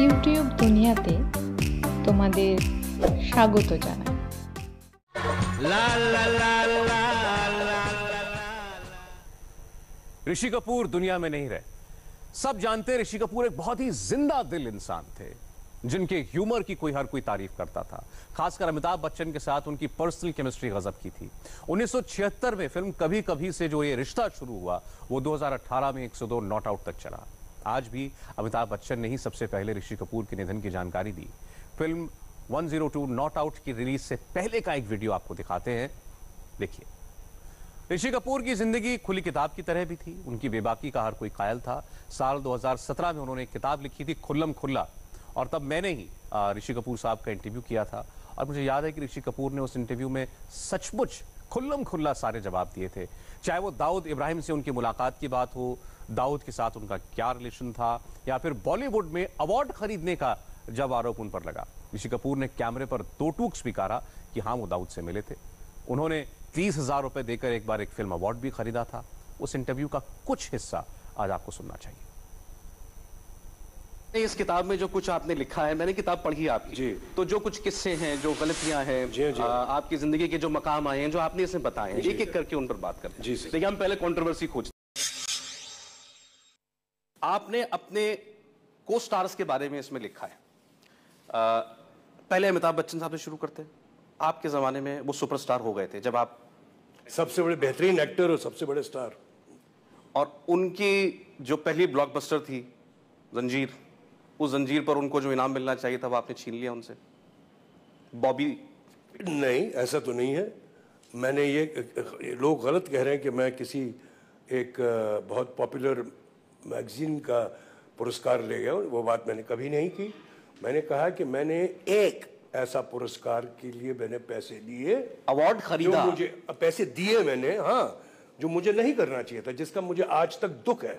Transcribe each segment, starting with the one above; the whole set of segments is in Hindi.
ইউটিউব দুনিয়াতে তোমাদের স্বাগত জানাই। ऋषि कपूर दुनिया में नहीं रहे। सब जानते ऋषि कपूर एक बहुत ही जिंदा दिल इंसान थे, जिनके ह्यूमर की हर कोई तारीफ करता था। खासकर अमिताभ बच्चन के साथ उनकी पर्सनल केमिस्ट्री गजब की थी। 1976 में फिल्म कभी कभी से जो ये रिश्ता शुरू हुआ, वो 2018 में 102 नॉट आउट तक चला। आज भी अमिताभ बच्चन ने ही सबसे पहले ऋषि कपूर के निधन की जानकारी दी। फिल्म 102 नॉट आउट की रिलीज से पहले का एक वीडियो आपको दिखाते हैं, देखिए। ऋषि कपूर की जिंदगी खुली किताब की तरह भी थी। उनकी बेबाकी का हर कोई कायल था। साल 2017 में उन्होंने एक किताब लिखी थी, खुल्लम खुल्ला, और तब मैंने ही ऋषि कपूर साहब का इंटरव्यू किया था। और मुझे याद है कि ऋषि कपूर ने उस इंटरव्यू में सचमुच खुल्लम खुल्ला सारे जवाब दिए थे। चाहे वो दाऊद इब्राहिम से उनकी मुलाकात की बात हो, दाऊद के साथ उनका क्या रिलेशन था, या फिर बॉलीवुड में अवार्ड खरीदने का जब आरोप उन पर लगा, ऋषि कपूर ने कैमरे पर दो टूक स्वीकारा कि हाँ, वो दाऊद से मिले थे। उन्होंने 30,000 रुपए देकर एक बार एक फिल्म अवार्ड भी खरीदा था। उस इंटरव्यू का कुछ हिस्सा आज आपको सुनना चाहिए। इस किताब में जो कुछ आपने लिखा है, मैंने किताब पढ़ी आपकी जी, तो जो कुछ किस्से हैं, जो गलतियां हैं, आपकी जिंदगी के जो मकाम आए हैं, जो आपने इसमें बताए हैं, एक एक करके उन पर बात करते हैं। देखिए, हम पहले कंट्रोवर्सी खोजते हैं। आपने अपने को स्टार्स के बारे में इसमें लिखा है। पहले अमिताभ बच्चन साहब से शुरू करते हैं। आपके जमाने में वो सुपरस्टार हो गए थे जब आप सबसे बड़े बेहतरीन एक्टर और सबसे बड़े स्टार, और उनकी जो पहली ब्लॉकबस्टर थी जंजीर, उस जंजीर पर उनको जो इनाम मिलना चाहिए था वो आपने छीन लिया उनसे। बॉबी नहीं, ऐसा तो नहीं है। मैंने ये लोग गलत कह रहे हैं कि मैं किसी एक बहुत पॉपुलर मैगजीन का पुरस्कार ले गया, वो बात मैंने कभी नहीं की। मैंने कहा कि मैंने एक ऐसा पुरस्कार के लिए मैंने पैसे लिए, अवार्ड खरीदा, मुझे पैसे दिए मैंने, हाँ, जो मुझे नहीं करना चाहिए था, जिसका मुझे आज तक दुख है,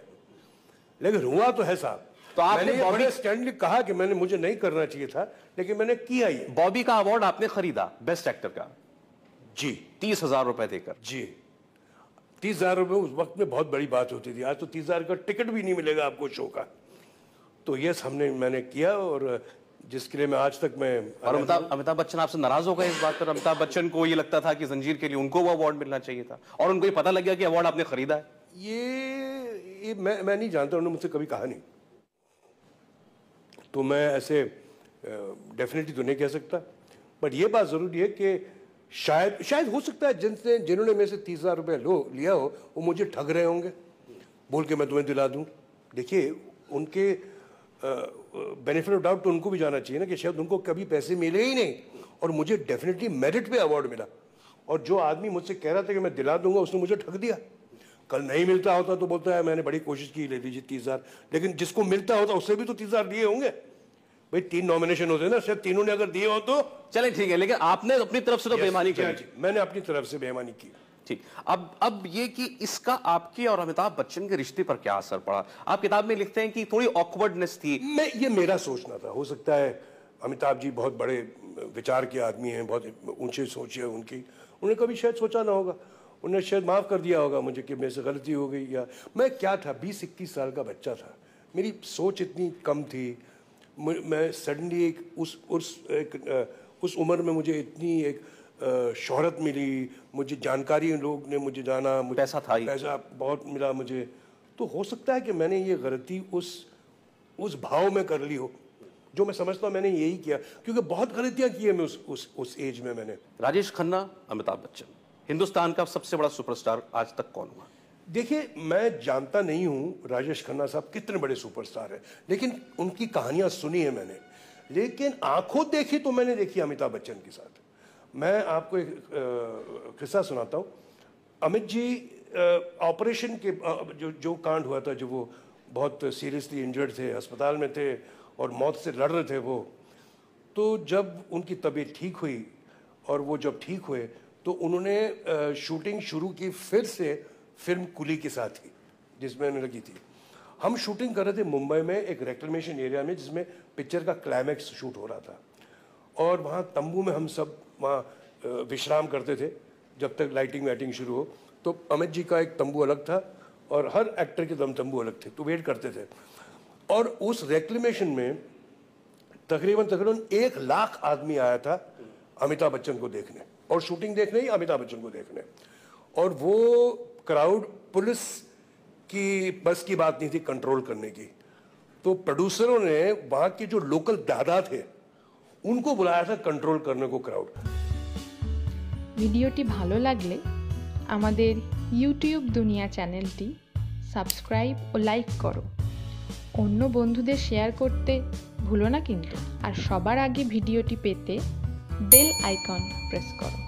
लेकिन हुआ तो है साहब। तो आपने बॉबी स्टैंडली कहा कि मैंने मुझे नहीं करना चाहिए था, लेकिन मैंने किया ये। बॉबी का अवार्ड आपने खरीदा बेस्ट एक्टर का जी, 30,000 रुपए देकर जी। 30,000 रुपए उस वक्त में बहुत बड़ी बात होती थी। आज तो 30,000 का टिकट भी नहीं मिलेगा आपको शो का। तो ये मैंने किया, और जिसके लिए मैं आज तक मैं। और अमिताभ बच्चन आपसे नाराज हो गए इस बात पर? अमिताभ बच्चन को ये लगता था कि जंजीर के लिए उनको वो अवार्ड मिलना चाहिए था, और उनको ये पता लग गया कि अवार्ड आपने खरीदा है। ये मैं नहीं जानता, उन्होंने मुझसे कभी कहा नहीं, तो मैं ऐसे डेफिनेटली तो नहीं कह सकता। बट ये बात जरूरी है कि शायद हो सकता है जिन्होंने मेरे से 30,000 रुपये लिया हो, वो मुझे ठग रहे होंगे, बोल के मैं तुम्हें दिला दूं। देखिए, उनके बेनिफिट ऑफ डाउट तो उनको भी जाना चाहिए ना कि शायद उनको कभी पैसे मिले ही नहीं, और मुझे डेफिनेटली मेरिट पे अवार्ड मिला। और जो आदमी मुझसे कह रहा था कि मैं दिला दूंगा, उसने मुझे ठग दिया। कल नहीं मिलता होता तो बोलता है मैंने बड़ी कोशिश की, ले लीजिए 30,000, लेकिन जिसको मिलता होता उससे भी तो 30,000 दिए होंगे। भाई 3 नॉमिनेशन होते हैं ना, शायद तीनों ने अगर दिए हो तो चले ठीक है, लेकिन आपने अपनी तरफ से तो बेईमानी की। मैंने अपनी तरफ से बेईमानी की। ठीक, अब ये कि इसका आपके और अमिताभ बच्चन के रिश्ते पर क्या असर पड़ा? आप किताब में लिखते हैं कि थोड़ी ऑकवर्डनेस थी। ये मेरा सोचना था। हो सकता है अमिताभ जी बहुत बड़े विचार के आदमी हैं, बहुत ऊंची सोच है उनकी, उन्हें कभी शायद सोचा ना होगा, उन्हें शायद माफ कर दिया होगा मुझे कि मेरे से गलती हो गई। या मैं क्या था, 20-21 साल का बच्चा था, मेरी सोच इतनी कम थी। मैं सडनली उस उम्र में मुझे इतनी एक शोहरत मिली, मुझे जानकारी, लोग ने मुझे जाना, मुझे पैसा था, पैसा बहुत मिला मुझे। तो हो सकता है कि मैंने ये गलती उस भाव में कर ली हो, जो मैं समझता हूँ मैंने यही किया, क्योंकि बहुत गलतियां की है मैं उस एज में मैंने। राजेश खन्ना, अमिताभ बच्चन, हिंदुस्तान का सबसे बड़ा सुपरस्टार आज तक कौन हुआ? देखिए, मैं जानता नहीं हूँ राजेश खन्ना साहब कितने बड़े सुपरस्टार हैं, लेकिन उनकी कहानियां सुनी है मैंने। लेकिन आंखों देखी तो मैंने देखी अमिताभ बच्चन के साथ। मैं आपको एक किस्सा सुनाता हूँ। अमित जी ऑपरेशन के जो कांड हुआ था, जो वो बहुत सीरियसली इंजर्ड थे, अस्पताल में थे और मौत से लड़ रहे थे वो। तो जब उनकी तबीयत ठीक हुई और वो जब ठीक हुए तो उन्होंने शूटिंग शुरू की फिर से फिल्म कुली के साथ ही, जिसमें उन्हें लगी थी। हम शूटिंग कर रहे थे मुंबई में एक रेक्लेमेशन एरिया में, जिसमें पिक्चर का क्लाइमैक्स शूट हो रहा था। और वहाँ तंबू में हम सब वहाँ विश्राम करते थे जब तक लाइटिंग वाइटिंग शुरू हो। तो अमित जी का एक तंबू अलग था और हर एक्टर के तंबू अलग थे, तो वेट करते थे। और उस रेक्लेमेशन में तकरीबन 1 लाख आदमी आया था अमिताभ बच्चन को देखने, और शूटिंग देखने ही अमिताभ बच्चन को देखने। और वो क्राउड पुलिस की बस की बात नहीं थी कंट्रोल करने की, तो प्रोड्यूसरों ने वहाँ के जो लोकल दादा थे उनको बुलाया था कंट्रोल करने को क्राउड। ভিডিওটি ভালো লাগলে আমাদের ইউটিউব দুনিয়া চ্যানেলটি সাবস্ক্রাইব ও লাইক করো। অন্য বন্ধুদের শেয়ার করতে ভুলো না কিন্তু। আর সবার আগে ভিডিওটি পেতে বেল আইকন প্রেস করো।